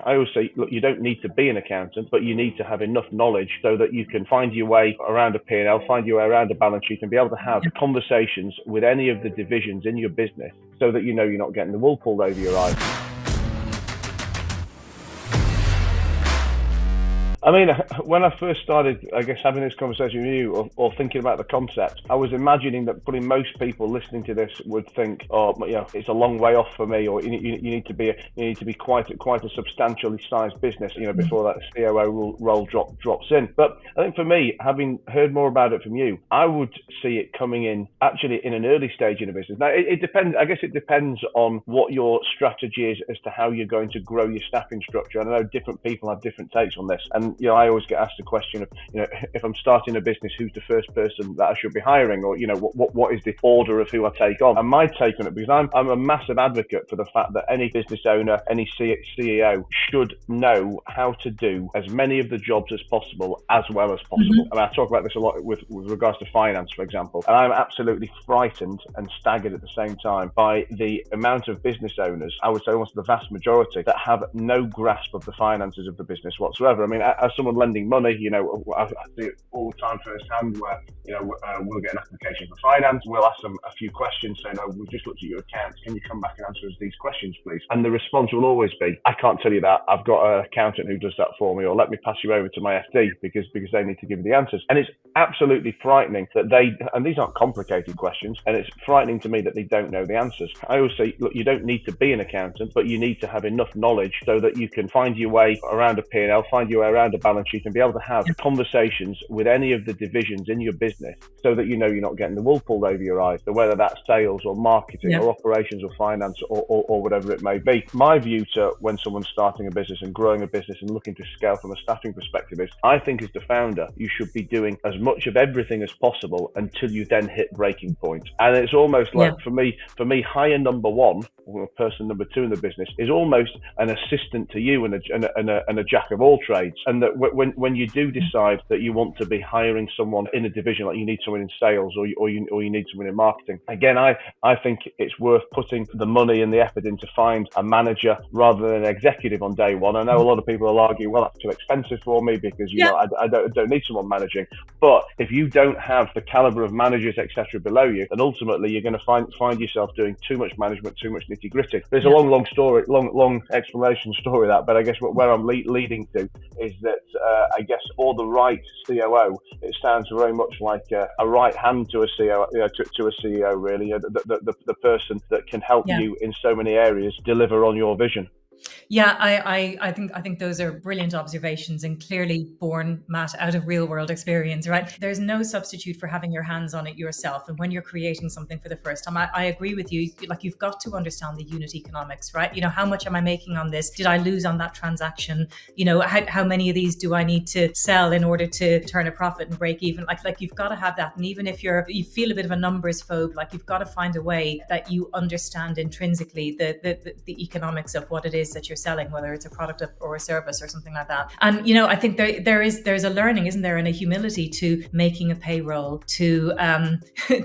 I always say, look, you don't need to be an accountant, but you need to have enough knowledge so that you can find your way around a P&L, find your way around a balance sheet, and be able to have conversations with any of the divisions in your business so that you know you're not getting the wool pulled over your eyes. I mean, when I first started, I guess, having this conversation with you or thinking about the concept, I was imagining that probably most people listening to this would think, oh, you know, it's a long way off for me, or you need to be quite a substantially sized business, you know, before that COO role drops in. But I think for me, having heard more about it from you, I would see it coming in actually in an early stage in a business. Now, it depends. I guess it depends on what your strategy is as to how you're going to grow your staffing structure. And I know different people have different takes on this. And you know, I always get asked the question of, you know, if I'm starting a business, who's the first person that I should be hiring, or you know, what is the order of who I take on? And my take on it, because I'm a massive advocate for the fact that any business owner, any CEO should know how to do as many of the jobs as possible as well as possible. And I talk about this a lot with regards to finance, for example. And I'm absolutely frightened and staggered at the same time by the amount of business owners, I would say almost the vast majority, that have no grasp of the finances of the business whatsoever. I mean, as someone lending money, you know, I see it all the time firsthand where, you know, we'll get an application for finance, we'll ask them a few questions saying, oh, we've just looked at your accounts, can you come back and answer us these questions, please? And the response will always be, I can't tell you that, I've got an accountant who does that for me, or let me pass you over to my FD because they need to give you the answers. And it's absolutely frightening that and these aren't complicated questions, and it's frightening to me that they don't know the answers. I always say, look, you don't need to be an accountant, but you need to have enough knowledge so that you can find your way around a P&L, find your way around a balance sheet, and be able to have conversations with any of the divisions in your business so that you know you're not getting the wool pulled over your eyes, so whether that's sales or marketing or operations or finance or whatever it may be. My view to when someone's starting a business and growing a business and looking to scale from a staffing perspective is, I think as the founder, you should be doing as much of everything as possible until you then hit breaking point. And it's almost like, for me, hire number one, or person number two in the business, is almost an assistant to you and a jack of all trades. And that when you do decide that you want to be hiring someone in a division, like you need someone in sales or you need someone in marketing, again, I think it's worth putting the money and the effort in to find a manager rather than an executive on day one. I know a lot of people will argue, well, that's too expensive for me because you know I don't need someone managing. But if you don't have the caliber of managers, etc., below you, then ultimately you're going to find yourself doing too much management, too much nitty gritty. There's a long story, long explanation story that, but I guess where I'm leading to is that I guess for the right COO, it sounds very much like a right hand to a CEO, to a CEO really, the person that can help you in so many areas deliver on your vision. Yeah, I think those are brilliant observations and clearly born, Matt, out of real world experience, right? There's no substitute for having your hands on it yourself. And when you're creating something for the first time, I agree with you. Like, you've got to understand the unit economics, right? You know, how much am I making on this? Did I lose on that transaction? You know, how many of these do I need to sell in order to turn a profit and break even? Like you've got to have that. And even if you feel a bit of a numbers phobe, like you've got to find a way that you understand intrinsically the economics of what it is that you're selling, whether it's a product or a service or something like that. And, you know, I think there's a learning, isn't there, and a humility to making a payroll, to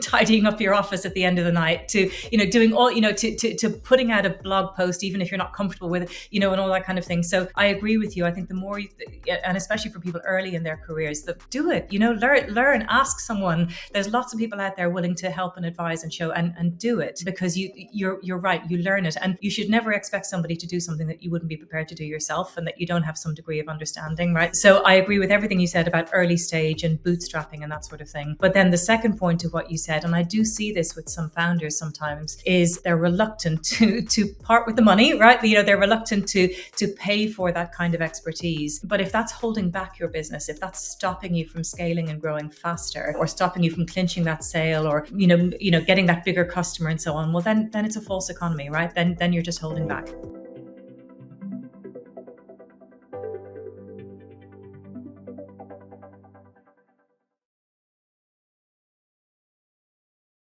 tidying up your office at the end of the night, to, you know, doing all, you know, to putting out a blog post, even if you're not comfortable with it, you know, and all that kind of thing. So I agree with you. I think the more, and especially for people early in their careers, that do it, you know, learn, ask someone. There's lots of people out there willing to help and advise and show and do it, because you're right, you learn it. And you should never expect somebody to do something that you wouldn't be prepared to do yourself and that you don't have some degree of understanding, right? So I agree with everything you said about early stage and bootstrapping and that sort of thing. But then the second point to what you said, and I do see this with some founders sometimes, is they're reluctant to part with the money, right? You know, they're reluctant to pay for that kind of expertise. But if that's holding back your business, if that's stopping you from scaling and growing faster, or stopping you from clinching that sale, or you know getting that bigger customer and so on, well then it's a false economy, right? Then you're just holding back.